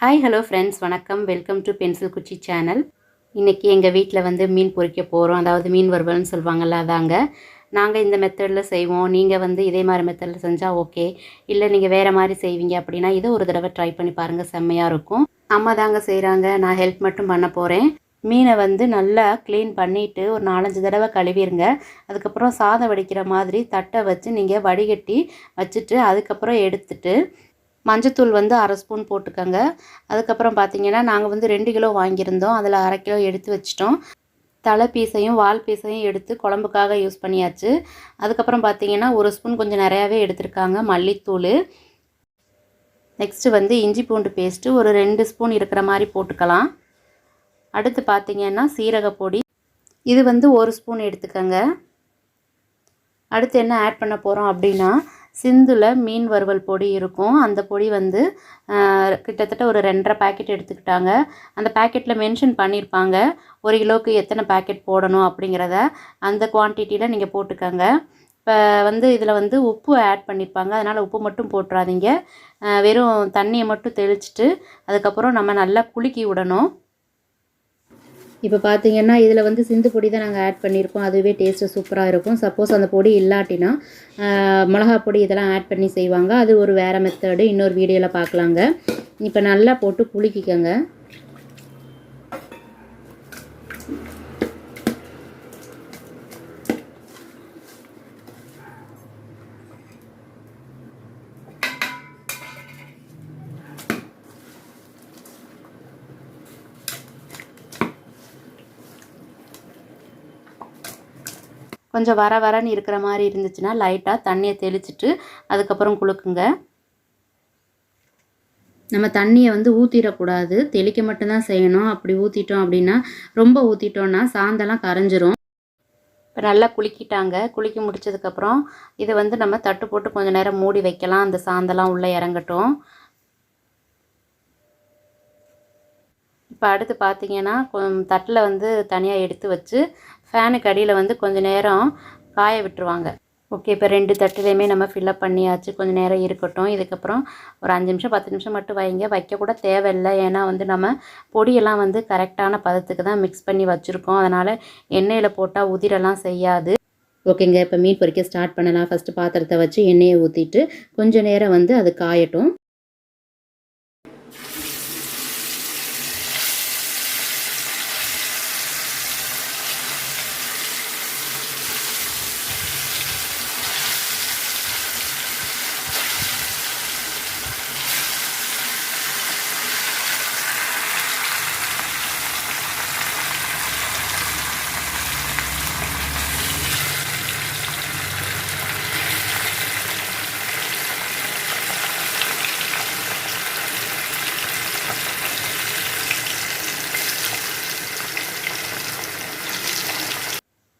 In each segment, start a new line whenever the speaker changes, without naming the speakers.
Hi hello friends, வணக்கம். Welcome to pencil குச்சி channel. இன்றைக்கி எங்கள் வீட்டில் வந்து மீன் பொரிக்க போகிறோம். அதாவது மீன் வறுவல்னு சொல்லுவாங்கள்ல, அதாங்க. நாங்கள் இந்த மெத்தடில் செய்வோம். நீங்கள் வந்து இதே மாதிரி மெத்தடில் செஞ்சால் ஓகே. இல்லை நீங்கள் வேறு மாதிரி செய்வீங்க அப்படின்னா இதை ஒரு தடவை ட்ரை பண்ணி பாருங்கள், செம்மையாக இருக்கும். அம்மா தாங்க செய்கிறாங்க, நான் ஹெல்ப் மட்டும் பண்ண போகிறேன். மீனை வந்து நல்லா க்ளீன் பண்ணிவிட்டு ஒரு 4-5 தடவை கழுவிடுங்க. அதுக்கப்புறம் சாதம் வடிக்கிற மாதிரி தட்டை வச்சு நீங்கள் வடிகட்டி வச்சுட்டு அதுக்கப்புறம் எடுத்துட்டு மஞ்சத்தூள் வந்து 1/2 ஸ்பூன் போட்டுக்கோங்க. அதுக்கப்புறம் பார்த்தீங்கன்னா நாங்கள் வந்து 2 கிலோ வாங்கியிருந்தோம். அதில் 1/2 கிலோ எடுத்து வச்சிட்டோம். தலை பீஸையும் வால் பீஸையும் எடுத்து குழம்புக்காக யூஸ் பண்ணியாச்சு. அதுக்கப்புறம் பார்த்தீங்கன்னா 1 ஸ்பூன் கொஞ்சம் நிறையாவே எடுத்திருக்காங்க மல்லித்தூள். நெக்ஸ்ட்டு வந்து இஞ்சி பூண்டு பேஸ்ட்டு ஒரு 2 ஸ்பூன் இருக்கிற மாதிரி போட்டுக்கலாம். அடுத்து பார்த்தீங்கன்னா சீரகப்பொடி, இது வந்து 1 ஸ்பூன் எடுத்துக்கோங்க. அடுத்து என்ன ஆட் பண்ண போகிறோம் அப்படின்னா சிந்துல மீன் வறுவல் பொடி இருக்கும். அந்த பொடி வந்து கிட்டத்தட்ட ஒரு 2.5 பேக்கெட் எடுத்துக்கிட்டாங்க. அந்த பேக்கெட்டில் மென்ஷன் பண்ணியிருப்பாங்க 1 கிலோவுக்கு எத்தனை பேக்கெட் போடணும் அப்படிங்கிறத. அந்த குவான்டிட்டியில் நீங்கள் போட்டுக்கோங்க. இப்போ வந்து இதில் வந்து உப்பு ஆட் பண்ணியிருப்பாங்க, அதனால் உப்பு மட்டும் போட்டுறாதீங்க. வெறும் தண்ணியை மட்டும் தெளிச்சிட்டு அதுக்கப்புறம் நம்ம நல்லா குலுக்கி விடணும். இப்போ பார்த்தீங்கன்னா இதில் வந்து சிந்து பொடி தான் நாங்கள் ஆட் பண்ணியிருக்கோம். அதுவே டேஸ்ட்டு சூப்பராக இருக்கும். சப்போஸ் அந்த பொடி இல்லாட்டினா மிளகா பொடி இதெல்லாம் ஆட் பண்ணி செய்வாங்க. அது ஒரு வேறு மெத்தடு, இன்னொரு வீடியோவில் பார்க்கலாங்க. இப்போ நல்லா போட்டு குலுக்கிக்கோங்க. கொஞ்சம் வர வரன்னு இருக்கிற மாதிரி இருந்துச்சுன்னா லைட்டாக தண்ணியை தெளிச்சிட்டு அதுக்கப்புறம் குலுக்குங்க. நம்ம தண்ணியை வந்து ஊற்றிடக்கூடாது, தெளிக்க மட்டும்தான் செய்யணும். அப்படி ஊற்றிட்டோம் அப்படின்னா, ரொம்ப ஊற்றிட்டோன்னா சாந்தெல்லாம் கரைஞ்சிரும். இப்போ நல்லா குலுக்கிட்டாங்க. குலுக்கி முடிச்சதுக்கப்புறம் இதை வந்து நம்ம தட்டு போட்டு கொஞ்சம் நேரம் மூடி வைக்கலாம், அந்த சாந்தெல்லாம் உள்ளே இறங்கட்டும். இப்போ அடுத்து பார்த்தீங்கன்னா தட்டில் வந்து தனியாக எடுத்து வச்சு ஃபேனுக்கு அடியில் வந்து கொஞ்சம் நேரம் காய விட்டுருவாங்க. ஓகே, இப்போ 2 தட்டுலேயுமே நம்ம ஃபில்லப் பண்ணியாச்சு. கொஞ்சம் நேரம் இருக்கட்டும். இதுக்கப்புறம் ஒரு 5 நிமிஷம் 10 நிமிஷம் மட்டும் வைங்க. வைக்கக்கூட தேவையில்லை, ஏன்னா வந்து நம்ம பொடியெல்லாம் வந்து கரெக்டான பதத்துக்கு தான் மிக்ஸ் பண்ணி வச்சுருக்கோம். அதனால் எண்ணெயில் போட்டால் உதிரெல்லாம் செய்யாது. ஓகேங்க, இப்போ மீன் பொரிக்க ஸ்டார்ட் பண்ணலாம். ஃபஸ்ட்டு பாத்திரத்தை வச்சு எண்ணெயை ஊற்றிட்டு கொஞ்சம் நேரம் வந்து அது காயட்டும்.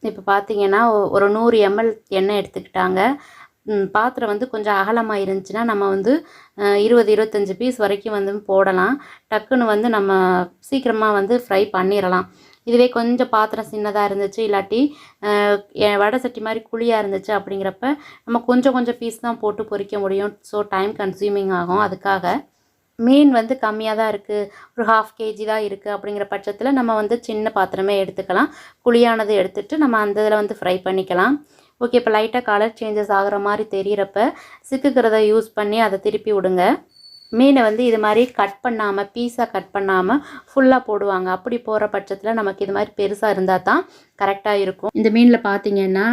இப்போ பார்த்தீங்கன்னா ஒரு 100 ml எண்ணெய் எடுத்துக்கிட்டாங்க. பாத்திரம் வந்து கொஞ்சம் அகலமாக இருந்துச்சுன்னா நம்ம வந்து 20-25 பீஸ் வரைக்கும் வந்து போடலாம். டக்குன்னு வந்து நம்ம சீக்கிரமாக வந்து ஃப்ரை பண்ணிடலாம். இதுவே கொஞ்சம் பாத்திரம் சின்னதாக இருந்துச்சு, இல்லாட்டி வடை சட்டி மாதிரி குழியாக இருந்துச்சு அப்படிங்கிறப்ப நம்ம கொஞ்சம் கொஞ்சம் பீஸ் தான் போட்டு பொரிக்க முடியும். ஸோ டைம் கன்சியூமிங் ஆகும். அதுக்காக மீன் வந்து கம்மியாக தான் இருக்குது, ஒரு 1/2 kg தான் இருக்குது அப்படிங்கிற பட்சத்தில் நம்ம வந்து சின்ன பாத்திரமே எடுத்துக்கலாம். குழியானது எடுத்துகிட்டு நம்ம அந்த இதில் வந்து ஃப்ரை பண்ணிக்கலாம். ஓகே, இப்போ லைட்டாக கலர் சேஞ்சஸ் ஆகிற மாதிரி தெரிகிறப்ப சிக்குக்கிறத யூஸ் பண்ணி அதை திருப்பி விடுங்க. மீனை வந்து இது மாதிரி கட் பண்ணாமல், பீஸாக கட் பண்ணாமல் ஃபுல்லாக போடுவாங்க. அப்படி போகிற பட்சத்தில் நமக்கு இது மாதிரி பெருசாக இருந்தால் தான் கரெக்டாக இருக்கும். இந்த மீனில் பார்த்தீங்கன்னா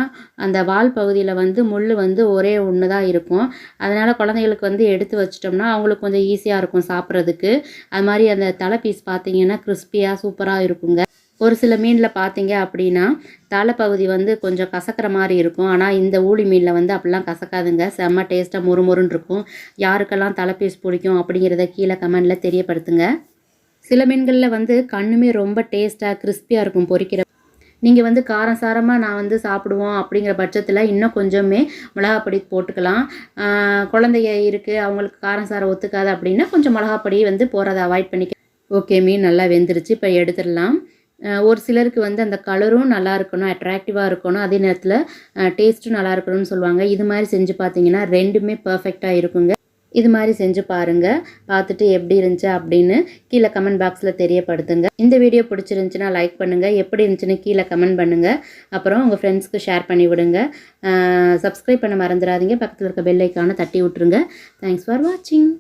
அந்த வால் பகுதியில் வந்து முள் வந்து ஒரே ஒன்று தான் இருக்கும். அதனால் குழந்தைகளுக்கு வந்து எடுத்து வச்சிட்டோம்னா அவங்களுக்கு கொஞ்சம் ஈஸியாக இருக்கும் சாப்பிட்றதுக்கு. அது மாதிரி அந்த தலை பீஸ் பார்த்தீங்கன்னா கிறிஸ்பியாக சூப்பராக இருக்குங்க. ஒரு சில மீனில் பார்த்தீங்க அப்படின்னா தலைப்பகுதி வந்து கொஞ்சம் கசக்கிற மாதிரி இருக்கும். ஆனால் இந்த ஊளி மீனில் வந்து அப்படிலாம் கசக்காதுங்க, செம்ம டேஸ்ட்டாக முறுமுறுன்னு இருக்கும். யாருக்கெல்லாம் தலை பீஸ் பிடிக்கும் அப்படிங்கிறத கீழே கமெண்டில் தெரியப்படுத்துங்க. சில மீன்களில் வந்து கண்ணுமே ரொம்ப டேஸ்ட்டாக கிறிஸ்பியாக இருக்கும் பொரிக்கிற. நீங்கள் வந்து காரம் சாரமாக நான் வந்து சாப்பிடுவோம் அப்படிங்கிற பட்சத்தில் இன்னும் கொஞ்சமே மிளகாப்பொடி போட்டுக்கலாம். குழந்தைங்க இருக்குது, அவங்களுக்கு காரம் சாரம் ஒத்துக்காது அப்படின்னா கொஞ்சம் மிளகாப்பொடி வந்து போகிறத அவாய்ட் பண்ணிக்க. ஓகே, மீன் நல்லா வெந்துருச்சு, இப்போ எடுத்துடலாம். ஒரு சிலருக்கு வந்து அந்த கலரும் நல்லா இருக்கணும், அட்ராக்டிவாக இருக்கணும், அதே நேரத்தில் டேஸ்ட்டும் நல்லா இருக்கணும்னு சொல்லுவாங்க. இது மாதிரி செஞ்சு பார்த்தீங்கன்னா 2மே பர்ஃபெக்டாக இருக்குங்க. இது மாதிரி செஞ்சு பாருங்கள். பார்த்துட்டு எப்படி இருந்துச்சு அப்படின்னு கீழே கமெண்ட் பாக்ஸில் தெரியப்படுத்துங்க. இந்த வீடியோ பிடிச்சிருந்துச்சுன்னா லைக் பண்ணுங்கள். எப்படி இருந்துச்சுன்னு கீழே கமெண்ட் பண்ணுங்கள். அப்புறம் உங்கள் ஃப்ரெண்ட்ஸ்க்கு ஷேர் பண்ணி விடுங்க. சப்ஸ்கிரைப் பண்ண மறந்துடாதீங்க. பக்கத்தில் இருக்க பெல் ஐக்கானை தட்டி விட்டுருங்க. தேங்க்ஸ் ஃபார் வாட்சிங்.